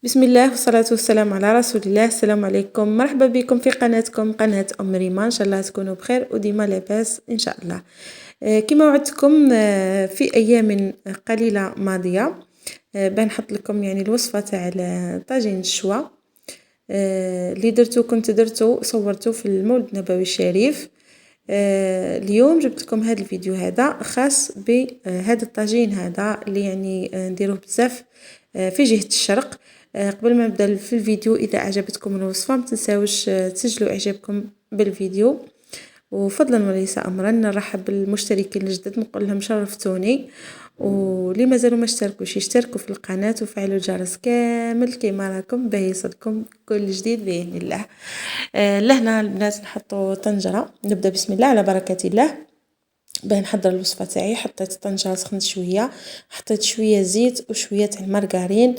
بسم الله والصلاة والسلام على رسول الله. السلام عليكم، مرحبا بكم في قناتكم قناة أم ريما. إن شاء الله تكونوا بخير وديما لاباس إن شاء الله. كما وعدتكم في أيام قليلة ماضية بنحط لكم يعني الوصفة تاع طاجين الشوا اللي كنت درتو صورته في المولد النبوي الشريف. اليوم جبت لكم هذا الفيديو هذا خاص بهذا الطاجين هذا اللي يعني نديروه بزاف في جهة الشرق. قبل ما نبدا في الفيديو، اذا اعجبتكم الوصفه ما تنساوش تسجلوا اعجابكم بالفيديو، وفضلا وليس امرا نرحب بالمشتركين الجدد نقول لهم شرفتوني، واللي مازالوا ما اشتركوش يشتركوا في القناه وفعلوا الجرس كامل كيما راكم باه يوصلكم كل جديد باذن الله. لهنا البنات نحطوا طنجره، نبدا بسم الله على بركه الله. باه نحضر الوصفه تاعي حطيت طنجره سخنت شويه، حطيت شويه زيت وشويه تاع المارغرين.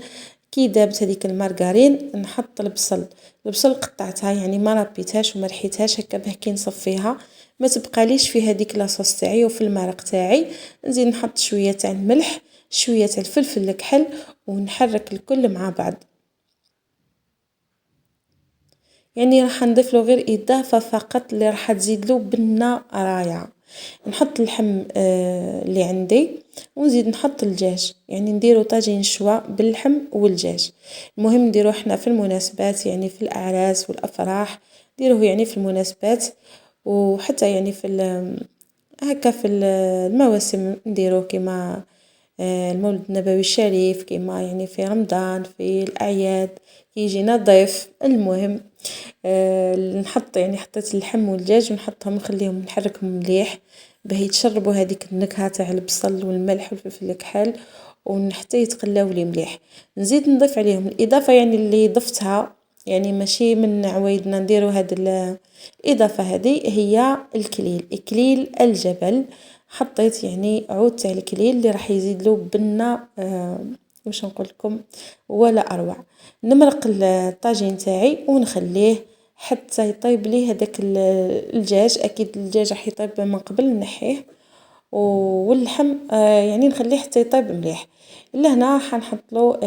كي دابت هذيك المارغرين نحط البصل قطعتها يعني ما ربيتهاش وما رحيتهاش هكا باه كي نصفيها ما تبقاليش في هذيك لاصوص تاعي. وفي المرق تاعي نزيد نحط شويه تاع الملح شويه تاع الفلفل الكحل ونحرك الكل مع بعض. يعني راح نضيف له غير اضافه فقط اللي راح تزيد له بنه رائعه. نحط اللحم اللي عندي ونزيد نحط الدجاج، يعني نديرو طاجين شوا باللحم والدجاج. المهم نديرو احنا في المناسبات يعني في الاعراس والافراح، نديروه يعني في المناسبات وحتى يعني في هكا في المواسم نديروه كيما المولد النبوي الشريف، كيما يعني في رمضان في الاعياد يجينا ضيف. المهم نحط يعني حطيت اللحم والدجاج ونحطهم نخليهم نحركهم مليح باه يتشربوا هذيك النكهه تاع البصل والملح والفلفل الكحل ونحتى يتقلاو لي مليح. نزيد نضيف عليهم الاضافه يعني اللي ضفتها، يعني ماشي من عوايدنا نديرو هاد الاضافه هذه، هي اكليل الجبل. حطيت يعني عود تاع الكليل اللي راح يزيد له بنه واش نقول لكم ولا اروع. نمرق الطاجين تاعي ونخليه حتى يطيب لي هذاك الدجاج. اكيد الدجاج راح يطيب من قبل نحيه، واللحم يعني نخليه حتى يطيب مليح. لهنا راح نحط له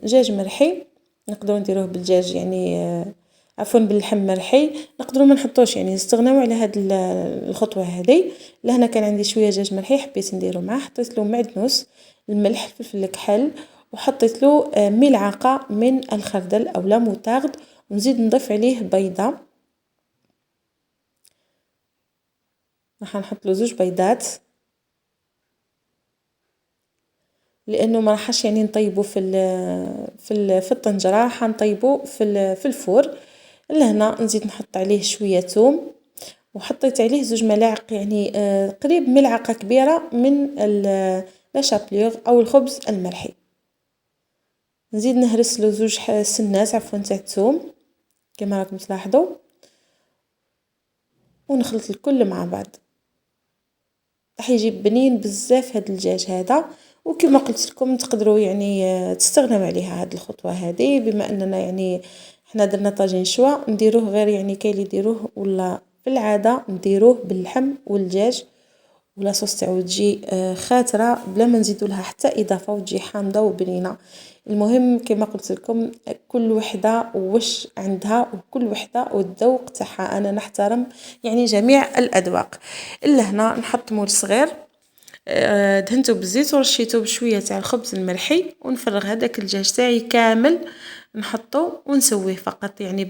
دجاج مرحي، نقدروا نديروه بالدجاج يعني عفوا باللحم مرحي، نقدروا ما نحطوش يعني نستغناو على هاد الخطوه هذه. لهنا كان عندي شويه دجاج مرحي حبيت نديرو معاه، حطيت له معدنوس الملح الفلفل الكحل وحطيت له ملعقه من الخردل او لا موتارد، ونزيد نضيف عليه بيضه. راح نحط له 2 بيضات لانه ما راحش يعني نطيبه في الطنجره، راح نطيبه في الفور. لهنا نزيد نحط عليه شويه ثوم وحطيت عليه 2 ملاعق يعني قريب ملعقه كبيره من لا شابليغ او الخبز المرحي. نزيد نهرس له 2 سنات عفوا تاع الثوم كما راكم تلاحظوا، ونخلط الكل مع بعض. راح يجيب بنين بزاف هاد الدجاج هذا. وكما قلت لكم تقدروا يعني تستغنوا عليها هاد الخطوه هذه، بما اننا يعني احنا درنا طاجين شوا نديروه غير يعني كاين اللي يديروه ولا في العاده نديروه باللحم والدجاج ولا صوص تاعو تجي خاتره بلا ما نزيدوا لها حتى اضافه وتجي حامضه وبنينه. المهم كما قلت لكم كل وحده واش عندها وكل وحده والذوق تاعها، انا نحترم يعني جميع الاذواق. الا هنا نحط مول صغير دهنته بالزيت ورشيته بشويه تاع الخبز المرحي، ونفرغ هذاك الدجاج تاعي كامل نحطه ونسويه فقط يعني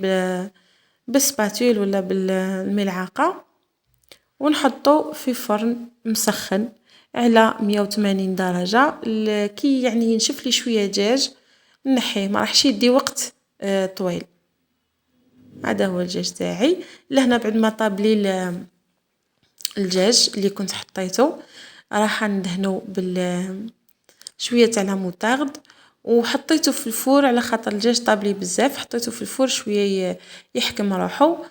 بالسباتول ولا بالملعقه، ونحطه في فرن مسخن على 180 درجه كي يعني ينشف لي شويه دجاج نحيه، ما راحش يدي وقت طويل. هذا هو الدجاج تاعي. لهنا بعد ما طاب لي الدجاج اللي كنت حطيته راح ندهنه شويه تاع لا موتارد وحطيته في الفور على خاطر الدجاج طاب لي بزاف. حطيته في الفور شويه يحكم روحه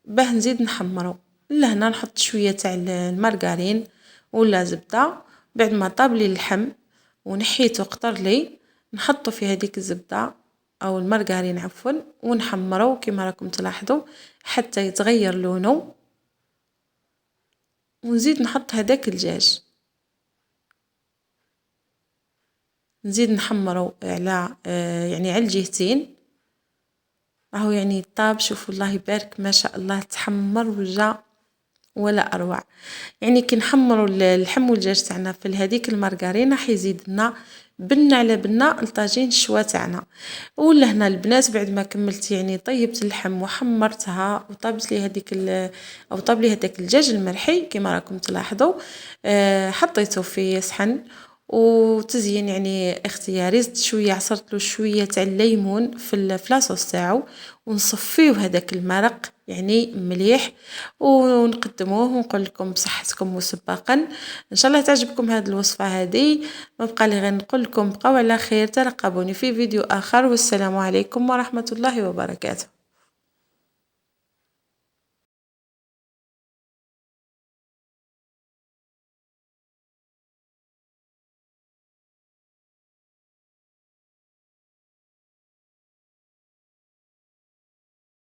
باه نزيد نحمره. لهنا نحط شويه تاع المارغرين ولا زبده. بعد ما طاب لي اللحم ونحيته قطر لي نحطه في هذيك الزبده او المارغرين عفوا ونحمره كما راكم تلاحظوا حتى يتغير لونه، ونزيد نحط هذاك الدجاج. نزيد نحمرو على يعني على الجهتين. راهو يعني طاب، شوفوا الله يبارك ما شاء الله تحمر وجا ولا اروع. يعني كي نحمروا اللحم والدجاج تاعنا في هذيك المارغرينا حيزيد لنا بنه على بنه لطاجين الشوا تاعنا. ولا هنا البنات بعد ما كملت يعني طيبت اللحم وحمرتها وطابت لي هذيك او طاب لي هذاك الدجاج المرحي كما راكم تلاحظوا. حطيته في صحن وتزيين يعني اختياري. زدت شويه، عصرت له شويه تاع الليمون في لاصوص تاعو ونصفيه هذاك المرق يعني مليح ونقدموه ونقول لكم بصحتكم مسبقا. ان شاء الله تعجبكم هذه الوصفه هذه. ما بقى لي غير نقول لكم بقاو على خير، ترقبوني في فيديو اخر، والسلام عليكم ورحمه الله وبركاته.